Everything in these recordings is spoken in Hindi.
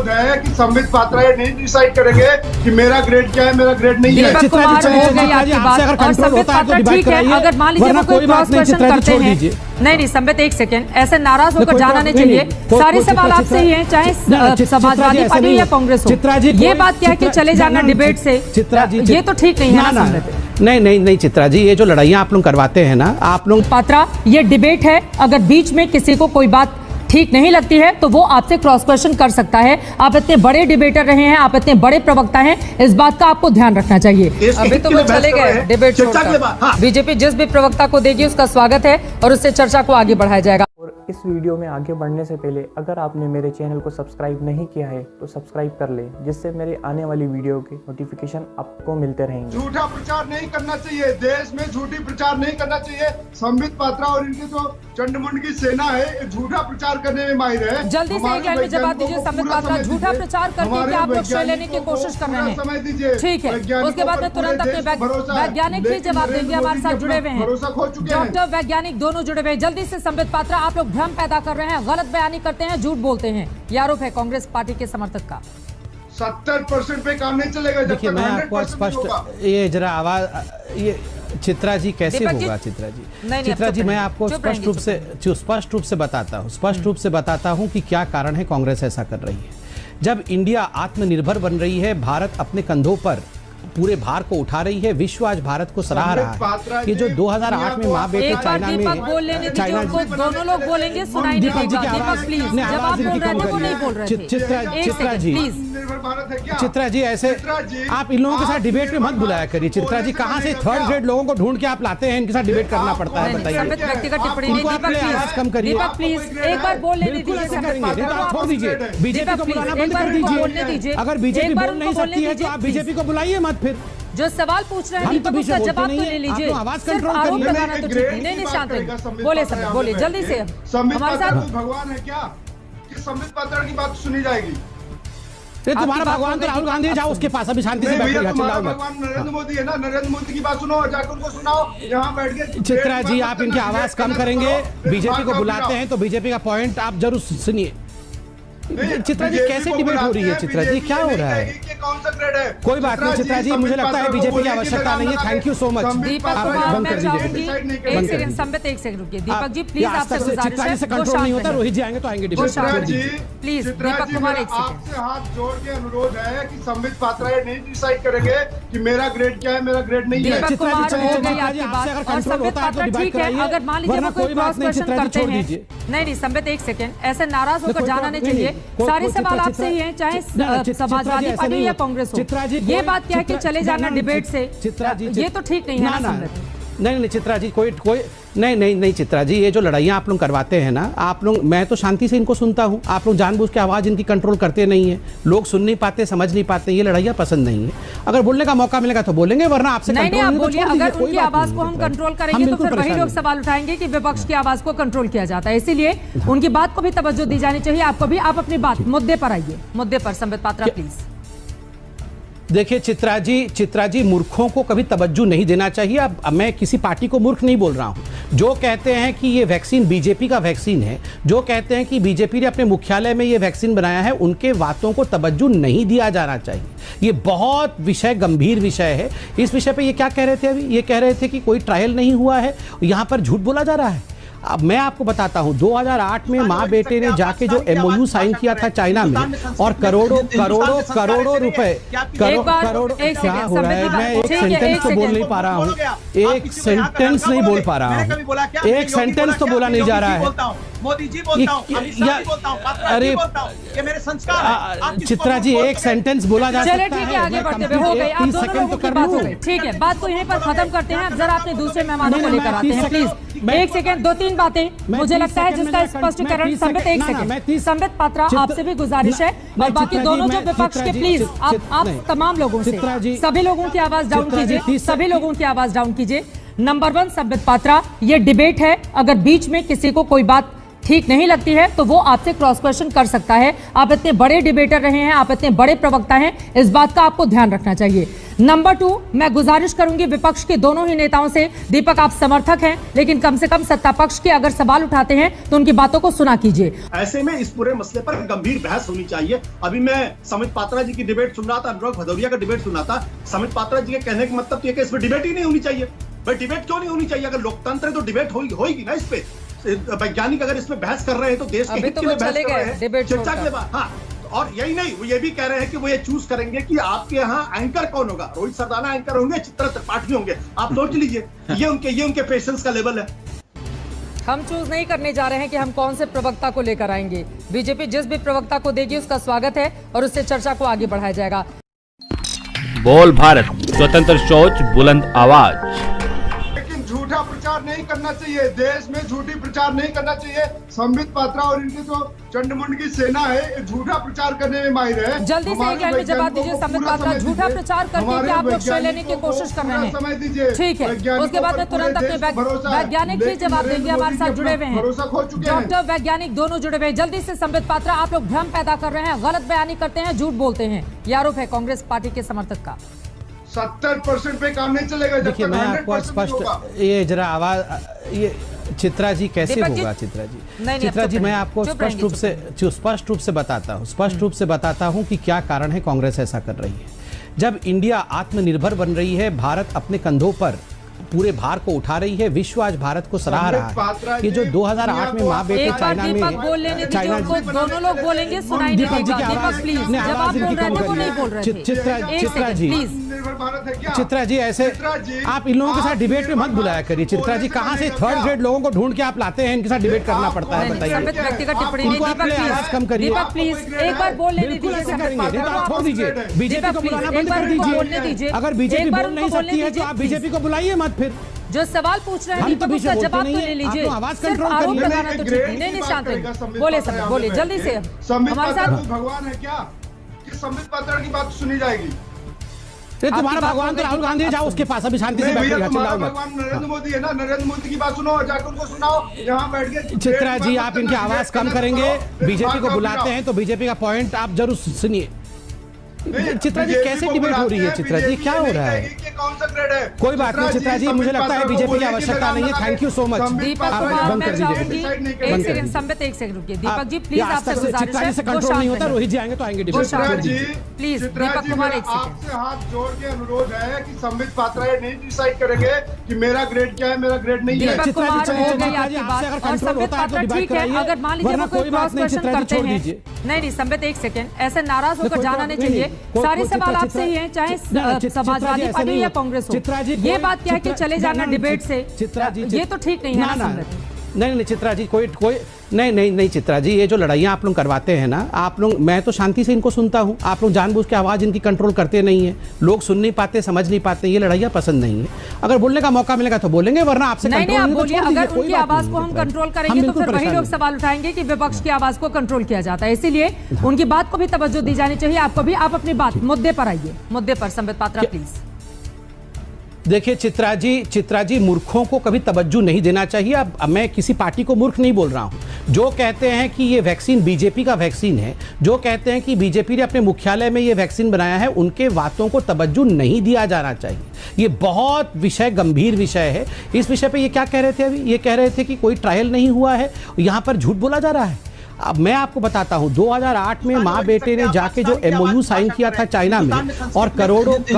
है कि संबित पात्रा ये नहीं डिसाइड करेंगे कि मेरा ग्रेड क्या है, मेरा ग्रेड नहीं है। दीपक कुमार हो गई आपकी बात। और संबित पात्रा ठीक है, अगर मान लीजिए वो कोई क्रॉस क्वेश्चन करते हैं, नहीं संबित एक सेकंड, ऐसे नाराज होकर जाना नहीं चाहिए। सारे सवाल आपसे ही हैं, चाहे समाजवादी पार्टी या कांग्रेस हो। ये बात क्या है कि चले जाना डिबेट से, ये तो ठीक नहीं है ना। नहीं चित्रा जी, ये जो लड़ाइयाँ आप लोग करवाते हैं ना आप लोग। पात्रा, ये डिबेट है, अगर बीच में किसी को कोई बात ठीक नहीं लगती है तो वो आपसे क्रॉस क्वेश्चन कर सकता है। आप इतने बड़े डिबेटर रहे हैं, आप इतने बड़े प्रवक्ता हैं, इस बात का आपको ध्यान रखना चाहिए। अभी तो वो चले गए डिबेट छोड़कर। बीजेपी जिस भी प्रवक्ता को देगी उसका स्वागत है और उससे चर्चा को आगे बढ़ाया जाएगा। और इस वीडियो में आगे बढ़ने से पहले अगर आपने मेरे चैनल को सब्सक्राइब नहीं किया है तो सब्सक्राइब कर ले, जिससे मेरे आने वाली वीडियो के नोटिफिकेशन आपको मिलते रहेंगे। झूठा प्रचार नहीं करना चाहिए, देश में झूठी प्रचार नहीं करना चाहिए। संबित पात्रा और इनके जो चंडमुंड की सेना है झूठा प्रचार करने में माहिर है। जल्दी से एक लाइन में जवाब दीजिए संबित पात्रा, झूठा प्रचार करके क्या आप लोग श्रेय लेने की कोशिश कर रहे हैं? समय दीजिए, ठीक है, उसके बाद में तुरंत अपने वैज्ञानिक ही जवाब देंगे। हमारे साथ जुड़े हुए हैं डॉक्टर, वैज्ञानिक दोनों जुड़े हुए हैं। जल्दी से संबित पात्रा, आप लोग भ्रम पैदा कर रहे हैं, गलत बयानी करते हैं, झूठ बोलते हैं, ये आरोप है कांग्रेस पार्टी के समर्थक का। 70% पे काम नहीं चलेगा। देखिए मैं आपको स्पष्ट, ये जरा आवाज, ये चित्रा जी कैसे होगा? चित्रा जी, चित्रा जी मैं आपको स्पष्ट रूप से बताता हूं कि क्या कारण है कांग्रेस ऐसा कर रही है। जब इंडिया आत्मनिर्भर बन रही है, भारत अपने कंधों पर पूरे भार को उठा रही है, विश्व आज भारत को सराह रहा है। ये जो 2008 में माँ बेटे चाइना में, चाइना दोनों लोग बोलेंगे, सुनाई नहीं देगा। दीपक प्लीज, जब आप बोल रहे थे वो नहीं बोल रहे थे। चित्रा जी ऐसे आप इन लोगों के साथ डिबेट में मत बुलाया करिए। चित्रा जी कहाँ से थर्ड ग्रेड लोगों को ढूंढ के आप लाते हैं, इनके साथ डिबेट करना पड़ता है? बताइए। व्यक्तिगत टिप्पणी नहीं, दीपक कम करिए। दीपक प्लीज एक बार बोलने दीजिए। छोड़ दीजिए, बीजेपी को बुलाना बंद कर दीजिए। अगर बीजेपी बोल नहीं सकती है तो आप बीजेपी को बुलाइए मत। फिर जो सवाल पूछ रहे हैं दीपक, उसका जवाब तो ले लीजिए। आवाज सिर्फ कंट्रोल आरोप करिए। लगाना तो ठीक नहीं। नहीं शांत रहिए, बोले सब बोले जल्दी से। हमारे साथ भगवान है क्या कि संबित पात्रा की बात सुनी जाएगी? तुम्हारा भगवान तो राहुल गांधी है, जाओ उसके पास, अभी शांति से बैठो। भगवान नरेंद्र मोदी है ना, नरेंद्र मोदी की बात सुनो और जाकर उनको सुनाओ, यहाँ बैठ के। चित्रा जी आप इनकी आवाज कम करेंगे, बीजेपी को बुलाते हैं तो बीजेपी का पॉइंट आप जरूर सुनिए। चित्रा जी कैसे डिबेट हो रही है? चित्रा जी क्या हो रहा है? कौन सा ग्रेड है? कोई बात नहीं चित्रा जी, मुझे लगता है बीजेपी की आवश्यकता नहीं है। Thank you so much. Deepak Kumar, मैं चाहूंगी एक सेकंड, संबित एक सेकंड रुकिए। दीपक जी प्लीज, आपसे गुजारिश है, कंट्रोल नहीं होता। रोहित जी आएंगे तो आएंगे डिबेट। प्लीज दीपक कुमार एक सेकंड, आपसे हाथ जोड़ के अनुरोध है कि संबित पात्रा ये नहीं डिसाइड करेंगे कि मेरा ग्रेड क्या है, मेरा ग्रेड नहीं है। दीपक कुमार हो गई आपकी बात। और संबित पात्रा ठीक है, अगर मान लीजिए वो कोई क्रॉस क्वेश्चन करते हैं, नहीं संबित एक सेकंड, ऐसे नाराज होकर जाना नहीं चाहिए। सारे सवाल आपसे ही हैं, चाहे समाजवादी पार्टी या कांग्रेस हो। ये बात क्या है कि चले जाना डिबेट से, ये तो ठीक नहीं है ना। नहीं चित्रा जी, कोई नहीं चित्रा जी, ये जो लड़ाइयाँ आप लोग करवाते हैं ना आप लोग, मैं तो शांति से इनको सुनता हूँ। आप लोग जानबूझ के आवाज़ इनकी कंट्रोल करते नहीं है, लोग सुन नहीं पाते, समझ नहीं पाते। ये लड़ाइयाँ पसंद नहीं है। अगर बोलने का मौका मिलेगा तो बोलेंगे, वरना आपसे नहीं आप बोलिए। अगर उनकी आवाज़ को हम कंट्रोल करेंगे तो फिर वही लोग सवाल उठाएंगे कि विपक्ष की आवाज़ को कंट्रोल किया जाता है। इसीलिए उनकी बात को भी तवज्जो दी जानी चाहिए। आपको भी, आप अपनी बात मुद्दे पर आइए, मुद्दे पर। संबित पात्रा प्लीज। देखिए चित्रा जी मूर्खों को कभी तवज्जो नहीं देना चाहिए। अब मैं किसी पार्टी को मूर्ख नहीं बोल रहा हूं। जो कहते हैं कि ये वैक्सीन बीजेपी का वैक्सीन है, जो कहते हैं कि बीजेपी ने अपने मुख्यालय में ये वैक्सीन बनाया है, उनके बातों को तवज्जो नहीं दिया जाना चाहिए। ये बहुत गंभीर विषय है। इस विषय पे ये क्या कह रहे थे अभी? ये कह रहे थे कि कोई ट्रायल नहीं हुआ है, यहाँ पर झूठ बोला जा रहा है। अब मैं आपको बताता हूं, 2008 में माँ बेटे ने जाके जो MOU साइन किया था चाइना में, और करोड़ों रुपए, करोड़ क्या हो रहा है? मैं एक सेंटेंस तो बोल नहीं पा रहा हूँ, एक सेंटेंस नहीं बोल पा रहा हूँ, एक सेंटेंस तो बोला नहीं जा रहा है। मोदी जी बोलता हूं, अरे ये मेरे संस्कार। चित्रा जी एक सेंटेंस बोला जा सकता है। चलिए ठीक है, आगे बढ़ते हुए हो गए आप दोनों लोगों की बात हो गई। ठीक है, बात को यहीं पर खत्म करते हैं। अब जरा अपने दूसरे मेहमानों को लेकर आते हैं प्लीज। एक सेकंड, 2-3 बातें मुझे लगता है जिसका स्पष्टीकरण। संबित एक सेकंड, संबित पात्रा आपसे भी गुजारिश है, और बाकी दोनों जो विपक्ष के, प्लीज आप तमाम लोगों से, सभी लोगों की आवाज डाउन कीजिए, सभी लोगों की आवाज डाउन कीजिए। नंबर 1 संबित पात्रा, ये डिबेट है, अगर बीच में किसी को कोई बात ठीक नहीं लगती है तो वो आपसे क्रॉस क्वेश्चन कर सकता है। आप इतने बड़े डिबेटर रहे हैं, आप इतने बड़े प्रवक्ता हैं, इस बात का आपको ध्यान रखना चाहिए। नंबर 2, मैं गुजारिश करूंगी विपक्ष के दोनों ही नेताओं से, दीपक आप समर्थक हैं लेकिन कम से कम सत्ता पक्ष के अगर सवाल उठाते हैं तो उनकी बातों को सुना कीजिए। ऐसे में इस पूरे मसले पर गंभीर बहस होनी चाहिए। अभी मैं समित पात्रा जी की डिबेट सुन रहा था, अनुराग भदौरिया का डिबेट सुन रहा था। समित पात्रा जी के कहने का मतलब ये कि इसमें डिबेट ही नहीं होनी चाहिए। भाई डिबेट क्यों नहीं होनी चाहिए? अगर लोकतंत्र है तो डिबेट होगी ना। इस पे वैज्ञानिक अगर इसमें बहस कर रहे हैं तो देश के हित के लिए बहस कर रहे हैं, चर्चा के लिए। हाँ, और यही नहीं, वो ये भी कह रहे हैं कि वो ये चूज करेंगे कि आपके यहाँ एंकर कौन होगा। रोहित सरदाना एंकर होंगे, चित्रा त्रिपाठी होंगे। आप सोच लीजिए, ये उनके पेशेंस का लेवल है। हम चूज नहीं करने जा रहे हैं कि हम कौन से प्रवक्ता को लेकर आएंगे। बीजेपी जिस भी प्रवक्ता को देगी उसका स्वागत है और उससे चर्चा को आगे बढ़ाया जाएगा। बोल भारत, स्वतंत्र सोच, बुलंद आवाज। लेकिन झूठा प्रचार नहीं करना चाहिए, देश में झूठी प्रचार नहीं करना चाहिए। संबित पात्रा और इनके जो चंडमुंड की सेना है, झूठा प्रचार करने में माहिर है। जल्दी से एक लाइन में जवाब दीजिए। संबित पात्रा झूठा प्रचार करके क्या आप लोग श्रेय लेने की कोशिश कर रहे हैं? समय दीजिए, ठीक है, उसके बाद में तुरंत अपने वैज्ञानिक ही जवाब देंगे। हमारे साथ जुड़े हुए हैं डॉक्टर, वैज्ञानिक दोनों जुड़े हुए हैं। जल्दी से संबित पात्रा, आप लोग भ्रम पैदा कर रहे हैं, गलत बयानी करते हैं, झूठ बोलते हैं। ये आरोप है कांग्रेस पार्टी के समर्थक का। 70% पे काम नहीं चलेगा। देखिए मैं आपको स्पष्ट, ये जरा आवाज, ये चित्रा जी कैसे होगा? चित्रा जी मैं आपको स्पष्ट रूप से बताता हूं कि क्या कारण है कांग्रेस ऐसा कर रही है। जब इंडिया आत्मनिर्भर बन रही है, भारत अपने कंधों पर पूरे भार को उठा रही है, विश्व आज भारत को सराह रहा है। ये जो 2008 में माँ बेटे चाइना में, दोनों लोग बोलेंगे, सुनाई नहीं देगा। दीपक प्लीज, जब आप बोल रहे थे वो नहीं बोल रहे थे। चित्रा जी ऐसे आप इन लोगों के साथ डिबेट में मत बुलाया करिए। चित्रा जी कहाँ से थर्ड ग्रेड लोगों को ढूंढ के आप लाते हैं, इनके साथ डिबेट करना पड़ता है? बताइए, व्यक्तिगत टिप्पणी नहीं। आवाज कम करिए। दीपक प्लीज एक बार बोलने दीजिए, छोड़ दीजिए, बीजेपी को बुलाना बंद कर दीजिए। अगर बीजेपी बोल नहीं सकती है तो आप बीजेपी को बुलाइए मत। फिर जो सवाल पूछ रहे हैं दीपक, उसका जवाब तो ले लीजिए। सिर्फ आरोप लगाना तो ठीक नहीं। नहीं शांत रहिए, बोले सब बोले जल्दी से। हमारे साथ भगवान है क्या कि संबित पात्रा की बात सुनी जाएगी? तुम्हारा भगवान तो राहुल गांधी है, जाओ उसके पास अभी शांति से बैठिए। भगवान नरेंद्र मोदी है ना, नरेंद्र मोदी की बात सुनो, जाकर उनको सुनाओ, यहाँ बैठ के। चित्रा जी आप इनकी आवाज कम करेंगे। बीजेपी को बुलाते हैं तो बीजेपी का पॉइंट आप जरूर सुनिए। चित्रा जी कैसे डिबेट हो रही है? चित्रा जी क्या हो रहा है? कौन सा ग्रेड है? कोई बात नहीं चित्रा जी, मुझे लगता है बीजेपी की आवश्यकता नहीं है। Thank you so much. Deepak Kumar, मैं चाहूंगी एक सेकंड, संबित एक सेकंड रुकिए। दीपक जी प्लीज, आपसे गुजारिश है, से कंट्रोल नहीं होता। रोहित जी आएंगे तो आएंगे डिबेट। प्लीज दीपक कुमार एक सेकंड, आपसे हाथ जोड़ के अनुरोध है कि संबित पात्रा ये नहीं डिसाइड करेंगे कि मेरा ग्रेड क्या है, मेरा ग्रेड नहीं है। दीपक कुमार हो गई आपकी बात। और संबित पात्रा ठीक है, अगर मान लीजिए वो कोई क्रॉस क्वेश्चन करते हैं। नहीं संबित एक सेकंड, ऐसे नाराज होकर जाना नहीं चाहिए। सारे सवाल आपसे ही हैं, चाहे समाजवादी पार्टी या कांग्रेस हो। ये बात क्या है कि चले जाना डिबेट से, ये तो ठीक नहीं है ना? नहीं चित्रा जी, कोई नहीं चित्रा जी, ये जो लड़ाइयाँ आप लोग करवाते हैं ना, आप लोग, मैं तो शांति से इनको सुनता हूँ। आप लोग जानबूझ के आवाज़ इनकी कंट्रोल करते नहीं है। लोग सुन नहीं पाते, समझ नहीं पाते। ये लड़ाइयाँ पसंद नहीं है। अगर बोलने का मौका मिलेगा तो बोलेंगे, वरना आपसे नहीं। आप बोलिए, अगर उनकी आवाज़ को हम कंट्रोल करेंगे तो फिर वही लोग सवाल उठाएंगे कि विपक्ष की आवाज़ को कंट्रोल किया जाता है। इसीलिए उनकी बात को भी तवज्जो दी जानी चाहिए। आपको भी, आप अपनी बात मुद्दे पर आइए। मुद्दे पर संबित पात्रा प्लीज। देखिए चित्रा जी मूर्खों को कभी तवज्जो नहीं देना चाहिए। अब मैं किसी पार्टी को मूर्ख नहीं बोल रहा हूं। जो कहते हैं कि ये वैक्सीन बीजेपी का वैक्सीन है, जो कहते हैं कि बीजेपी ने अपने मुख्यालय में ये वैक्सीन बनाया है, उनके बातों को तवज्जो नहीं दिया जाना चाहिए। ये बहुत गंभीर विषय है। इस विषय पे ये क्या कह रहे थे अभी? ये कह रहे थे कि कोई ट्रायल नहीं हुआ है, यहाँ पर झूठ बोला जा रहा है। अब मैं आपको बताता हूं, 2008 में माँ बेटे ने जाके जो MOU साइन किया था चाइना में, और करोड़ों रुपए,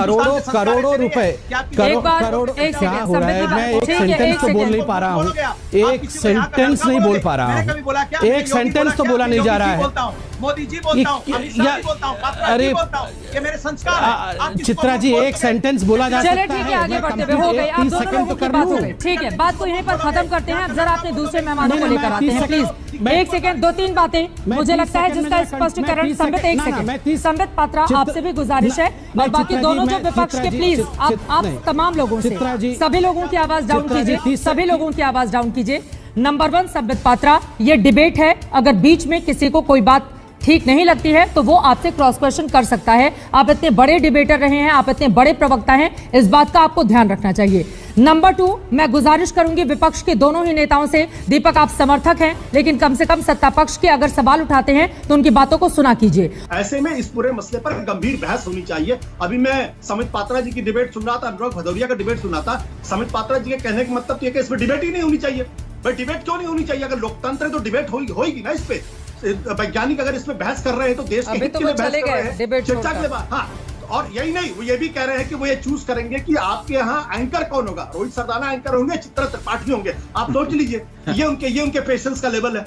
करोड़ों क्या हो रहा है? मैं एक सेंटेंस तो बोल नहीं पा रहा हूँ। एक सेंटेंस नहीं बोल पा रहा हूँ। एक सेंटेंस तो बोला नहीं जा रहा है। मोदी जी बोलता हूं, अमित शाह जी बोलता हूं, पात्रा जी बोलता हूं, ये मेरे संस्कार हैं। चित्रा जी एक सेंटेंस बोला जा सकता है। चलिए ठीक है, आगे बढ़ते हुए हो गए। आप दोनों लोगों की बात हो गई, ठीक है, बात को यहीं पर खत्म करते हैं। अब जरा अपने दूसरे मेहमानों को लेकर आते हैं प्लीज। एक सेकंड, 2-3 बातें मुझे लगता है जिसका स्पष्टीकरण संबित, एक सेकंड संबित पात्रा, आपसे भी गुजारिश है, और बाकी दोनों जो विपक्ष के, प्लीज आप तमाम लोगों से, सभी लोगों की आवाज डाउन कीजिए, सभी लोगों की आवाज डाउन कीजिए। नंबर 1 संबित पात्रा, ये डिबेट है, अगर बीच में किसी को कोई बात ठीक नहीं लगती है तो वो आपसे क्रॉस क्वेश्चन कर सकता है। आप इतने बड़े डिबेटर रहे हैं, आप इतने बड़े प्रवक्ता हैं, इस बात का आपको ध्यान रखना चाहिए। नंबर 2, मैं गुजारिश करूंगी विपक्ष के दोनों ही नेताओं से, दीपक आप समर्थक हैं लेकिन कम से कम सत्ता पक्ष के अगर सवाल उठाते हैं तो उनकी बातों को सुना कीजिए। ऐसे में इस पूरे मसले पर गंभीर बहस होनी चाहिए। अभी मैं समित पात्रा जी की डिबेट सुन रहा था, अनुराग भदौरिया का डिबेट सुन रहा था। समित पात्रा जी के कहने का मतलब ये कि इसमें डिबेट ही नहीं होनी चाहिए। भाई डिबेट क्यों नहीं होनी चाहिए? अगर लोकतंत्र है तो डिबेट होगी ना इस पे। वैज्ञानिक अगर इसमें बहस कर रहे हैं तो देश के हित के लिए बहस कर रहे हैं, चर्चा के लिए। हाँ, और यही नहीं, वो ये भी कह रहे हैं कि वो ये चूज करेंगे कि आपके यहाँ एंकर कौन होगा। रोहित सरदाना एंकर होंगे, चित्रा त्रिपाठी होंगे। आप सोच लीजिए, ये उनके पेशेंस का लेवल है।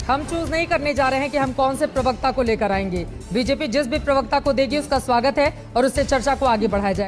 हम चूज नहीं करने जा रहे हैं कि हम कौन से प्रवक्ता को लेकर आएंगे। बीजेपी जिस भी प्रवक्ता को देगी उसका स्वागत है और उससे चर्चा को आगे बढ़ाया जाए।